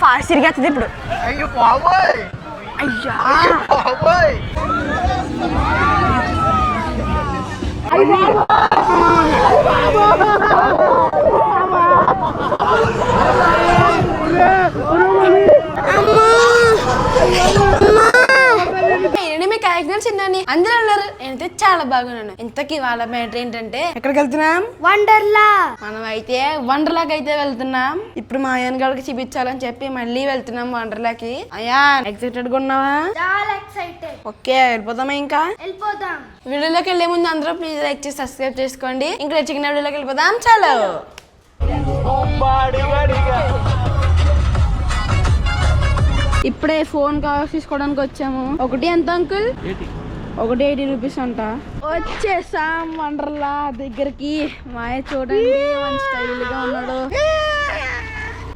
Fast తిరిగేస్తుంది ఇప్పుడు. అయ్యో బాబోయ్, అయ్యా బాబోయ్. మీకు యాక్సిడెంట్స్ చిన్న అందరూ ఉన్నారు. నేనైతే చాలా బాగున్నాను. ఇంతకీ వాళ్ళ మ్యాటర్ ఏంటంటే ఎక్కడికి వెళ్తున్నాం? వండర్లా. మనం అయితే వండర్లాకి అయితే వెళ్తున్నాం. ఇప్పుడు మా అయ్యన్ గారికి చూపించాలని చెప్పి మళ్ళీ వెళ్తున్నాం వండర్లాకి. అయాన్ ఎక్సైటెడ్ గా ఉన్నావా? చాలా ఎక్సైటెడ్. ఓకే వెళ్ళిపోదామా? ఇంకా వెళ్ళిపోదాం. వీడియోలోకి వెళ్లే ముందు అందరూ ప్లీజ్ లైక్ చేసి సబ్స్క్రైబ్ చేసుకోండి. ఇంకా చిన్న వీడియోలోకి వెళ్ళిపోదాం. చాలు. ఇప్పుడే ఫోన్ కవర్ తీసుకోవడానికి వచ్చాము. ఒకటి ఎంత అంకుల్? 180 రూపీస్ అంట. వచ్చేసాం వండర్లా దగ్గరికి. మాయ చూడండి మంచి స్టైల్ గా ఉన్నాడు.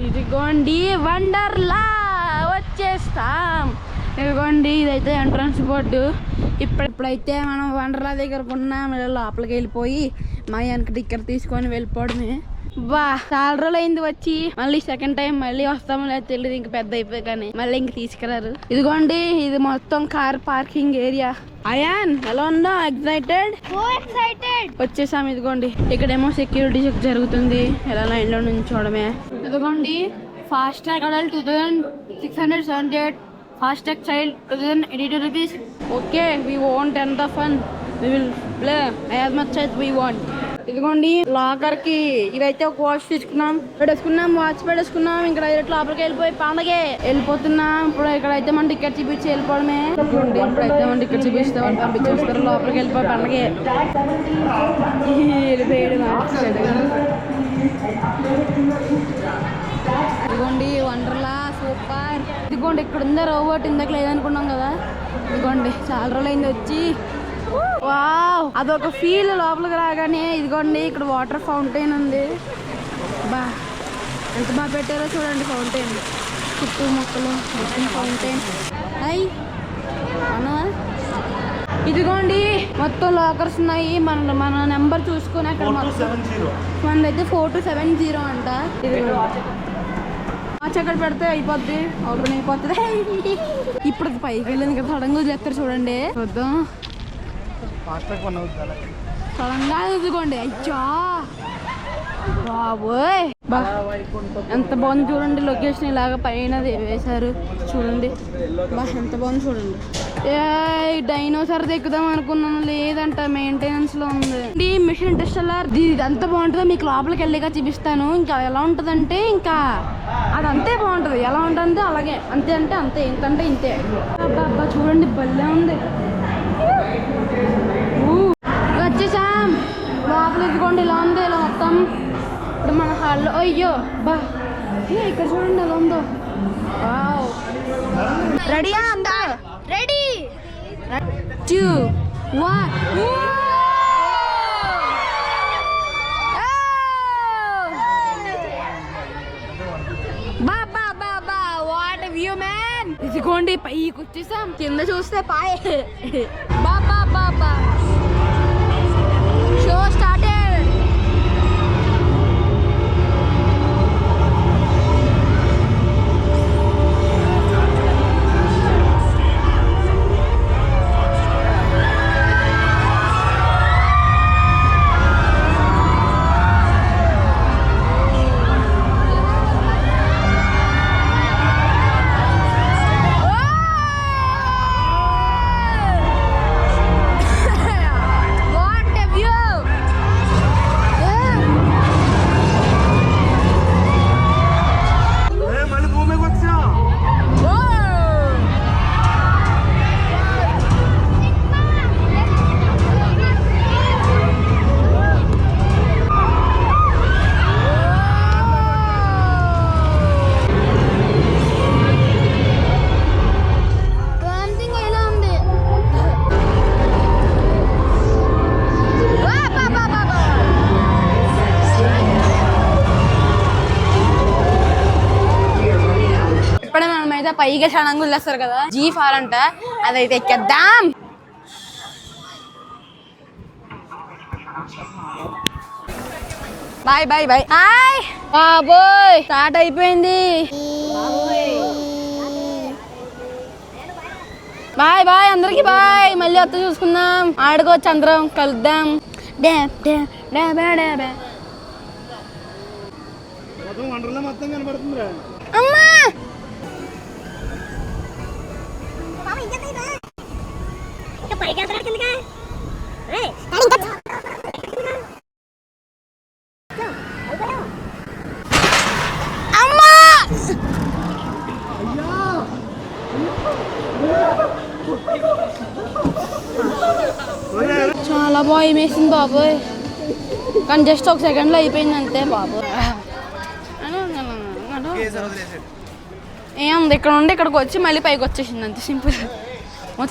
ఇదిగోండి వండర్లా వచ్చేస్తాం. ఇదిగోండి ఇదైతే ఎంట్రన్స్ బోర్డు. ఇప్పుడైతే మనం వండర్లా దగ్గరకు ఉన్నాం. లోపలికి వెళ్ళిపోయి మాయానికి టికెట్ తీసుకొని వెళ్ళిపోవడమే. బా చాలా రోజులు అయింది వచ్చి. మళ్ళీ సెకండ్ టైం మళ్ళీ వస్తామో లేదా తెలియదు. ఇంక పెద్ద అయిపోయి కానీ మళ్ళీ ఇంక తీసుకురారు. ఇదిగోండి ఇది మొత్తం కార్ పార్కింగ్ ఏరియా. అయాన్ ఎలా ఉందా? ఎక్సైటెడ్? వచ్చేసాం. ఇదిగోండి ఇక్కడేమో సెక్యూరిటీ చెక్ జరుగుతుంది. ఎలా లైన్ లో నుంచోవడమే. ఇదిగోండి fast track adult 2678, fast track child 2082 rupees. Okay we want ఎంత fun we will play as much as we want. ఇదిగోండి లాకర్ కి ఇవైతే ఒక వాచ్ తీసుకున్నాం, వాచ్ పెట్టేసుకున్నాం. ఇంకా డైరెక్ట్ లోపలికి వెళ్ళిపోయి పండగే వెళ్ళిపోతున్నాం. ఇప్పుడు ఇక్కడైతే మనం టికెట్ చూపించి వెళ్ళిపోవడమే. ఇప్పుడైతే మనం టికెట్ చూపిస్తే వాళ్ళు పంపించేస్తారు. లోపలికి వెళ్ళిపోయి పండగే ఇదిగోండి వండర్లా సూపర్. ఇదిగోండి ఇక్కడ ఉందా రోబోట్, ఇందాక లేదనుకున్నాం కదా. ఇదిగోండి చాలా రోజులు అయింది వచ్చి. వావ్ అదొక ఫీల్ లోపలికి రాగానే. ఇదిగోండి ఇక్కడ వాటర్ ఫౌంటైన్ ఉంది. బా ఎంత బాగా పెట్టారో చూడండి. ఫౌంటైన్ చుట్టూ మొక్కలు ఫౌంటైన్. అయ్యి అన్నా ఇదిగోండి మొత్తం లాకర్స్ ఉన్నాయి. మన నెంబర్ చూసుకొని అక్కడ మనదైతే 4270 అంట. ఇదిగోండి వాచ్ అక్కడ పెడితే అయిపోద్ది, ఓపెన్ అయిపోతుంది. ఇప్పుడు పైకి వెళ్ళింది కదా సడన్గా చెప్తారు చూడండి. చూద్దాం సడన్గా ఇదిగోండి. అయ్యా బాబోయ్ బా ఎంత బాగుంది చూడండి. లొకేషన్ ఇలాగ పైన వేశారు చూడండి. బా ఎంత బాగుంది చూడండి. ఏ డైనోసార్ ఎక్కుదాం అనుకున్నాను, లేదంట మెయింటెనెన్స్ లో ఉంది. మిషన్ ఇంటర్స్టెల్లార్ ఇది అంత బాగుంటుందో మీకు లోపలికి వెళ్ళాక చూపిస్తాను. ఇంకా ఎలా ఉంటుందంటే ఇంకా అది అంతే బాగుంటుంది. ఎలా ఉంటుంది అలాగే అంతే అంటే అంతే, ఇంతంటే ఇంతే. అబ్బా చూడండి భలే ఉంది. వచ్చేసాం లోపల. ఇదిగోండి ఇలా ఉంది. ఇలా మొత్తం ఇప్పుడు మన హాల్లో. అయ్యో బా ఇక్కడ చూడండి ఎలా ఉందో. రెడీయా? అందా రెడీ 2 1 వాట్ వ్యూ మ్యాన్. ఇదిగోండి పైకి వచ్చేసాం. కింద చూస్తే పాయే. బాబా షో స్టార్టెడ్. పైగా క్షణంగా వదిలేస్తారు కదా G4 అంట, అదైతే ఎక్కేద్దాం. Bye bye bye. హాయ్ బాబోయ్, స్టార్ట్ అయిపోయింది. బాయ్ బాయ్ అందరికి బాయ్. మళ్ళీ వస్తా చూసుకుందాం, ఆడుకోవచ్చు, అందరం కలుద్దాం. అమ్మా చాలా భయం వేసింది బాబోయ్, కానీ జస్ట్ ఒక సెకండ్లో అయిపోయింది అంతే బాబోయ్. ఏముంది, ఇక్కడ ఉండి ఇక్కడికి వచ్చి మళ్ళీ పైకి వచ్చేసింది అంతే, సింపుల్.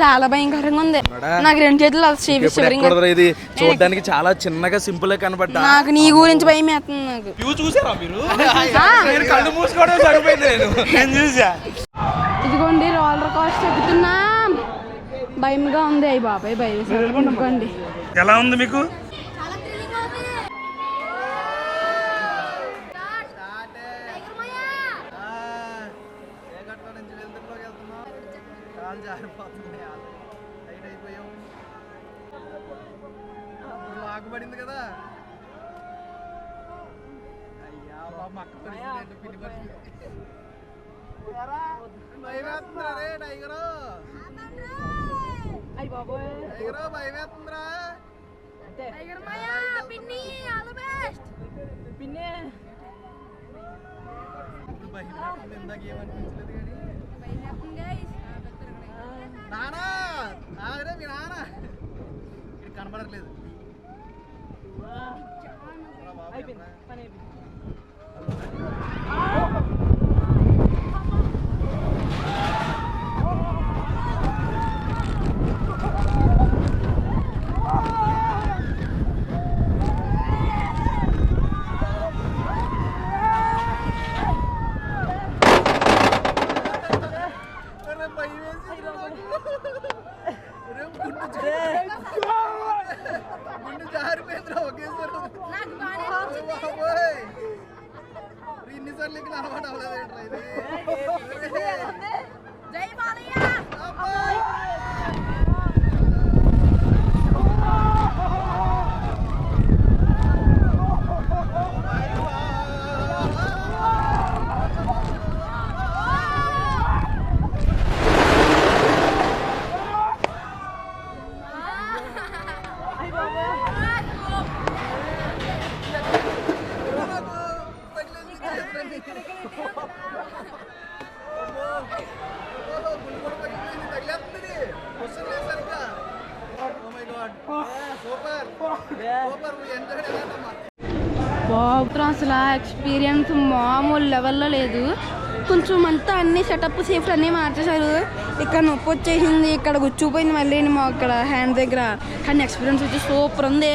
చాలా భయంకరంగా ఉంది. నాకు రెండు చేతులు ఇది చూడడానికి చాలా చిన్నగా సింపుల్ గా కనబడ్డా. నాకు నీ గురించి భయం వేస్తుంది. నాకు చూసారా మీరు? కళ్ళు మూసుకోవడం సరిపోయింది. నేను చూసా. ఇదిగోండి రోలర్ కోస్టర్ ఎక్కుతున్నాం. భయంగా ఉంది. అయ్యి బాబాయ్ భయం ఇదిగోండి. ఎలా ఉంది మీకు? పడింది కదా. అయ్యా బాబు అక్క పిడి భయమేస్తుందిరా రే టైగరు. టైగరు భయమేస్తుందిరా. ఇందాక ఏమనిపించలేదు కానీ నానా ఆగరే మీ నాన్న ఇక్కడ కనపడట్లేదు. గుండు జారిపోయిందిరా ఒకేసారి. ఇన్నిసార్లు ఇక్కడ అలవాటు అవ్వలేదు. బాబు అసలు ఎక్స్పీరియన్స్ మామూలు లెవెల్లో లేదు. కొంచెం అంతా అన్ని సెటప్ సేఫ్టీ అన్నీ మార్చేశారు. ఇక్కడ నొప్పి వచ్చేసింది, ఇక్కడ గుచ్చుపోయింది మళ్ళీ మా ఇక్కడ హ్యాండ్ దగ్గర. కానీ ఎక్స్పీరియన్స్ వచ్చి సూపర్ ఉంది.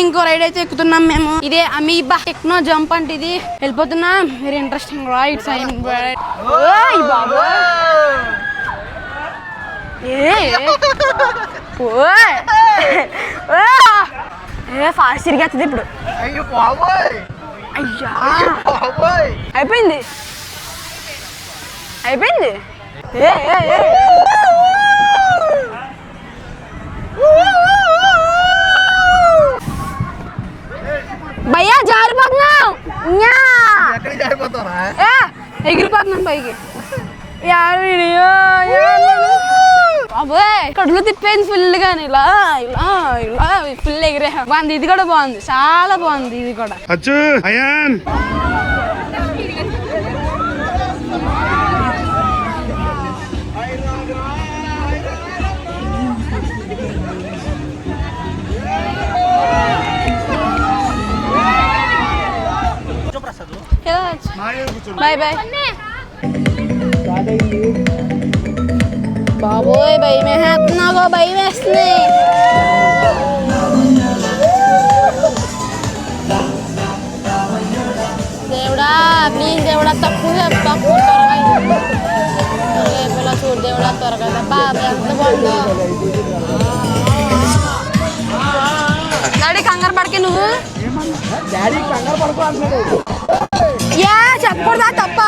ఇంకో రైడ్ అయితే ఎక్కుతున్నాం మేము. ఇదే అమీబా టెక్నో జంప్ అంటే ఇది. వెళ్ళిపోతున్నాం. Very interesting rides. ఫాస్ట్ తిరిగేస్తుంది ఇప్పుడు. అయ్యా అయిపోయింది అయిపోయింది. భయ్యా జారిపోతున్నాం, ఎగిరిపోతున్నాం పైకి. కడులు తిప్పేది ఫుల్ గాని ఇలా ఇలా ఇలా ఫుల్ ఎగిరే బాగుంది. ఇది కూడా బాగుంది, చాలా బాగుంది ఇది కూడా. Bye bye. బాబోయ్ భయమే నాకు, భయం వేస్తుంది. ప్లీజ్ దేవుడా తక్కువ తక్కువ త్వరగా చూడు దేవుడా త్వరగా బాబా ఎంత బాగుందో డాడీ కంగారు పడకే నువ్వు యా చెప్పకూడదా తప్ప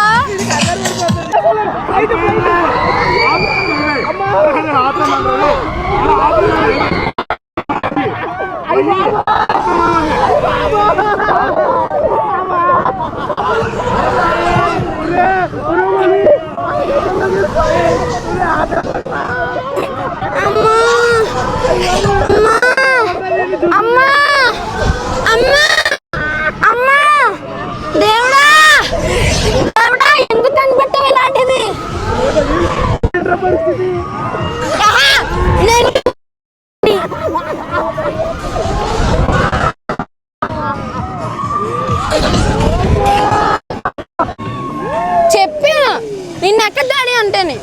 అమ్మా అమ్మా అమ్మా దేవుడా దేవుడా ఎందుకు కనిపెట్టావు ఇలాంటిది చెప్పాను నిన్న ఎక్కడ డాడీ అంటేనే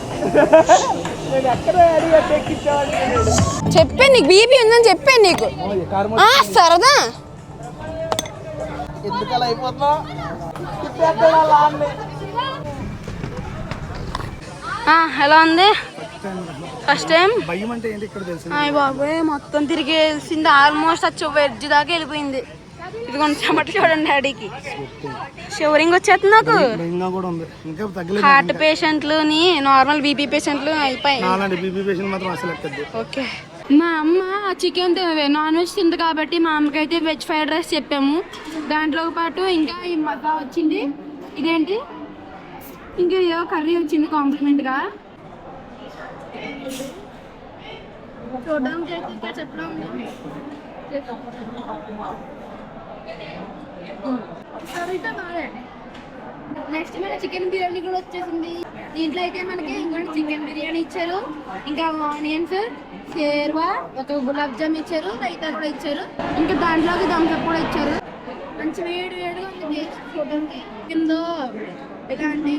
చెప్పాను నీకు బీపీ ఉందని చెప్పాను నీకు సరదా ఎందుకలా అయిపోతున్నావు ఎలా ఉంది ఫస్ట్ టైం భయం అంటే ఏంటి ఇక్కడ తెలుసు అయ్య బాబాయ్ మొత్తం తిరిగి వెళ్ళింది ఆల్మోస్ట్ వచ్చి వెజ్ దాకా వెళ్ళిపోయింది ఇదిగోండి చెమట చూడండి డాడీకి షివరింగ్ వచ్చేస్తుంది నాకు భయంగా కూడా ఉంది ఇంకా తగ్గలేదు హార్ట్ పేషెంట్లుని నార్మల్ బీపీ పేషెంట్లు అయిపోయాయి అలాంటి బీపీ పేషెంట్ మాత్రం అసలు ఎక్కద్దు ఓకే మా అమ్మ చికెన్ నాన్ వెజ్ తింది కాబట్టి మా అమ్మకైతే వెజ్ ఫ్రైడ్ రైస్ చెప్పాము దాంట్లో పాటు ఇంకా ఈ మసాలా వచ్చింది ఇదేంటి ఇంకా ఏదో కర్రీ వచ్చింది కాంప్లిమెంట్గా చూడడానికి ఇంకా చెప్పడం నెక్స్ట్ మన చికెన్ బిర్యానీ కూడా వచ్చేసింది దీంట్లో అయితే మనకి ఇంకోటి చికెన్ బిర్యానీ ఇచ్చారు ఇంకా ఆనియన్స్ షేర్వా ఒక గులాబ్ జామ్ ఇచ్చారు రైతా కూడా ఇచ్చారు ఇంకా దాంట్లోకి థమ్స్అప్ కూడా ఇచ్చారు మంచి వేడి వేడిగా ఉంది టేస్ట్ చూడడానికి కింద ఇలాంటి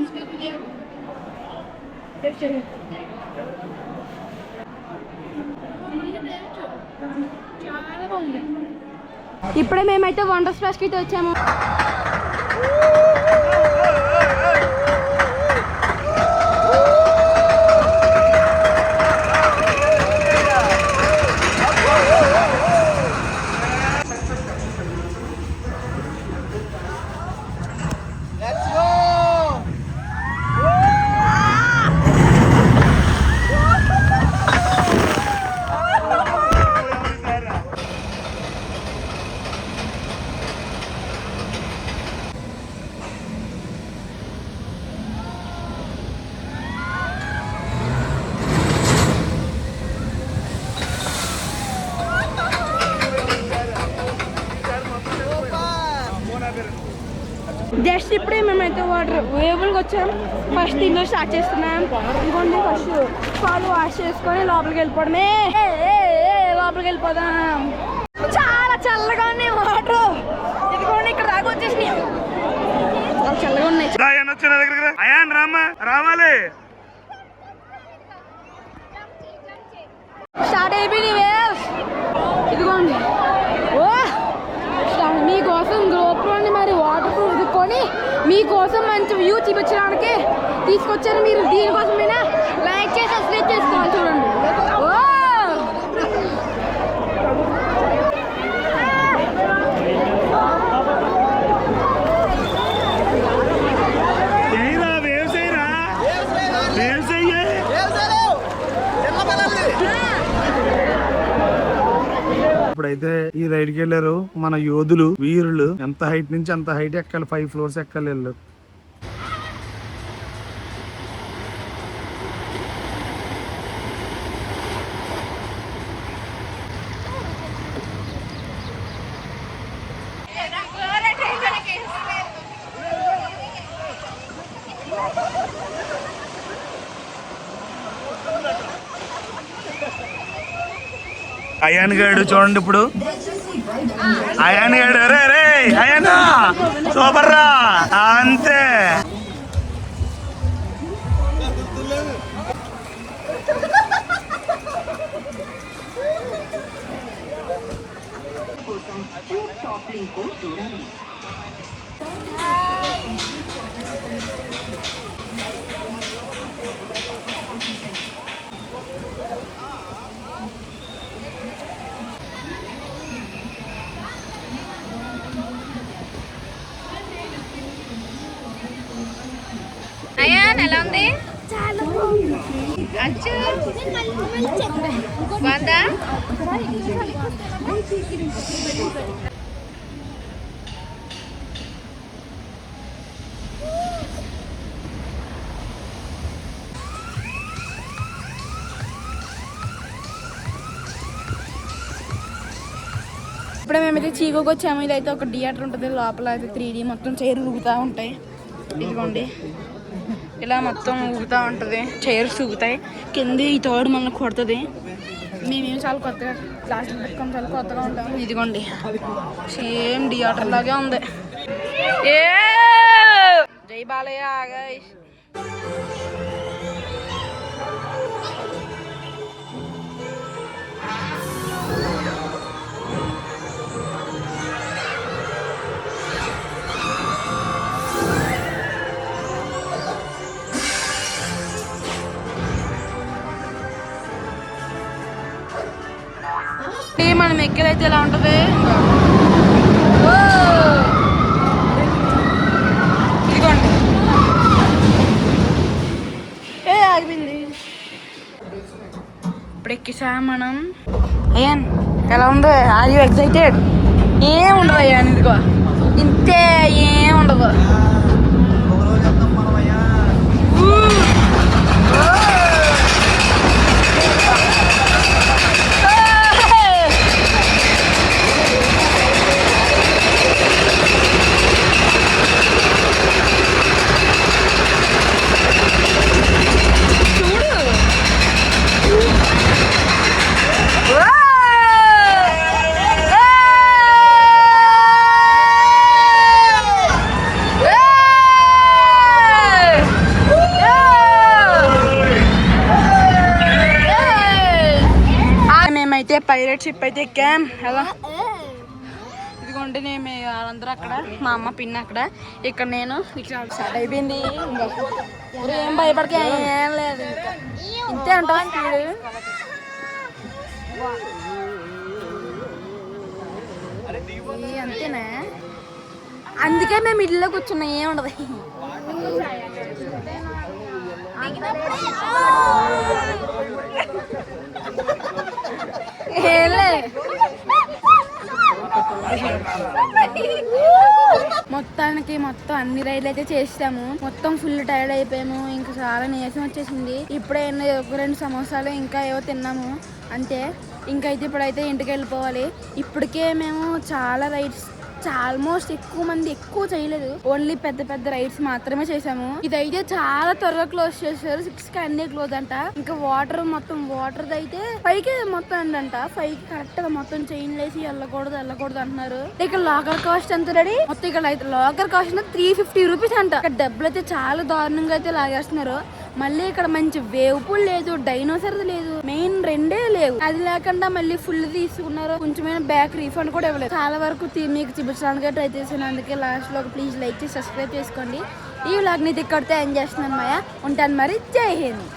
చాలా బాగుంది ఇప్పుడే మేమైతే వండర్ స్ప్లాష్కి అయితే వచ్చాము జస్ట్ ఇప్పుడే మేమైతే వాటర్ వేబుల్కి వచ్చాం ఫస్ట్ ఇంట్లో స్టార్ట్ చేస్తున్నాం ఇంకోండి ఫస్ట్ కాలు వాష్ చేసుకొని లోపలికి వెళ్ళిపోవడమే లోపలికి వెళ్ళిపోదాం చాలా చల్లగా ఉన్నాయి వాటర్ ఇదిగోండి ఇక్కడ దాకా వచ్చేసినాయి చాలా చల్లగా ఉన్నాయి స్టార్ట్ అయిపోయింది వేవ్స్ ఇదిగోండి ఓ మీకోసం గోప్రోని మరి వాటర్ ప్రూఫ్ కొని మీకోసం మంచి వ్యూ చూపించడానికి తీసుకొచ్చారు మీరు దీనికోసమైనా లైక్ చేసి సబ్స్క్రైబ్ చేసుకోవాలి చూడండి ఓ ఇప్పుడైతే ఈ రైడ్కి వెళ్ళారు మన యోధులు వీరులు ఎంత హైట్ నుంచి అంత హైట్ ఎక్కాలి 5 floors ఎక్కాలి వెళ్ళారు అయాన్ గాడు చూడండి ఇప్పుడు అయాన్ గాడు రే రే అయానా సూపర్ రా అంతే అయాన్ ఎలా ఉంది? చాలా బాగుంది. అచ్చు మళ్ళీ చెప్పాను. బాగుందా? ఇప్పుడే మేమైతే చీకోకి వచ్చాము. ఇదైతే ఒక థియేటర్ ఉంటుంది, లోపల అయితే 3D మొత్తం చైర్లు ఊగుతూ ఉంటాయి. ఇదిగోండి ఇలా మొత్తం ఊగుతూ ఉంటుంది, చైర్స్ ఊగుతాయి. కింద ఈ థర్డ్ మనల్ని కొడుతుంది. మేమేమి చాలా కొత్తగా క్లాసులు పెట్టుకొని చాలా కొత్తగా ఉంటాము. ఇదిగోండి సేమ్ థియేటర్ లాగే ఉంది. ఏ జై బాలయ్య ఆగేష్. మనం ఎక్కడైతే ఎలా ఉంటుంది. ఇదిగోండి ఆగిపోయింది. ఇప్పుడు ఎక్కిసా మనం. అయ్యాన్ ఎలా ఉంది? Are you excited? ఏం ఉండదు అయ్యాన్, ఇదిగో ఇంతే, ఏం ఉండదు. మేమైతే పైలట్ షిప్ అయితే ఎక్కాం. ఎలా ఇదిగోండి నేను వాళ్ళందరూ అక్కడ, మా అమ్మ పిన్న అక్కడ, ఇక్కడ నేను స్టార్ట్ అయిపోయింది. ఇంకా ఏం భయపడక ఏం లేదు, ఇంతే అంటా స్పీడ్. అంతేనా? అందుకే మేము ఇల్లు కూర్చున్నాం, ఏం ఉండదు. మొత్తానికి మొత్తం అన్ని రైడ్లు అయితే చేసాము. మొత్తం ఫుల్ టైర్డ్ అయిపోయాము, ఇంకా చాలా నీరసం వచ్చేసింది. ఇప్పుడే ఒక 2 సమోసాలు ఇంకా ఏవో తిన్నాము అంతే. ఇంకైతే ఇప్పుడైతే ఇంటికి వెళ్ళిపోవాలి. ఇప్పటికే మేము చాలా రైడ్స్, ఆల్మోస్ట్ ఎక్కువ మంది ఎక్కువ చేయలేదు, ఓన్లీ పెద్ద పెద్ద రైడ్స్ మాత్రమే చేసాము. ఇదైతే చాలా త్వరగా క్లోజ్ చేశారు, 6కి అన్ని క్లోజ్ అంట. ఇంకా వాటర్ మొత్తం వాటర్ అయితే 5కి మొత్తం అంట. 5కి కరెక్ట్ గా మొత్తం చైన్ లేసి వెళ్ళకూడదు అంటున్నారు. ఇక లాకర్ కాస్ట్ ఎంత రెడీ? మొత్తం ఇక్కడ అయితే లాకర్ కాస్ట్ 350 రూపీస్ అంట. ఇక్కడ డబ్బులు అయితే చాలా దారుణంగా అయితే లాగేస్తున్నారు. మళ్ళీ ఇక్కడ మంచి వేవ్ పూల్ లేదు, డైనోసర్ లేదు, మెయిన్ 2 లేవు. అది లేకుండా మళ్ళీ ఫుల్ తీసుకున్నారు. కొంచెమైనా బ్యాక్ రీఫండ్ కూడా ఇవ్వలేదు. చాలా వరకు మీకు చూపించడానికి ట్రై చేశాను. అందుకే లాస్ట్ లో ప్లీజ్ లైక్ చేసి సబ్స్క్రైబ్ చేసుకోండి. ఈ వ్లాగ్ ని ఇక్కడితో ఎండ్ చేస్తున్నాను. మాయా ఉంటాను మరి. జై హింద్.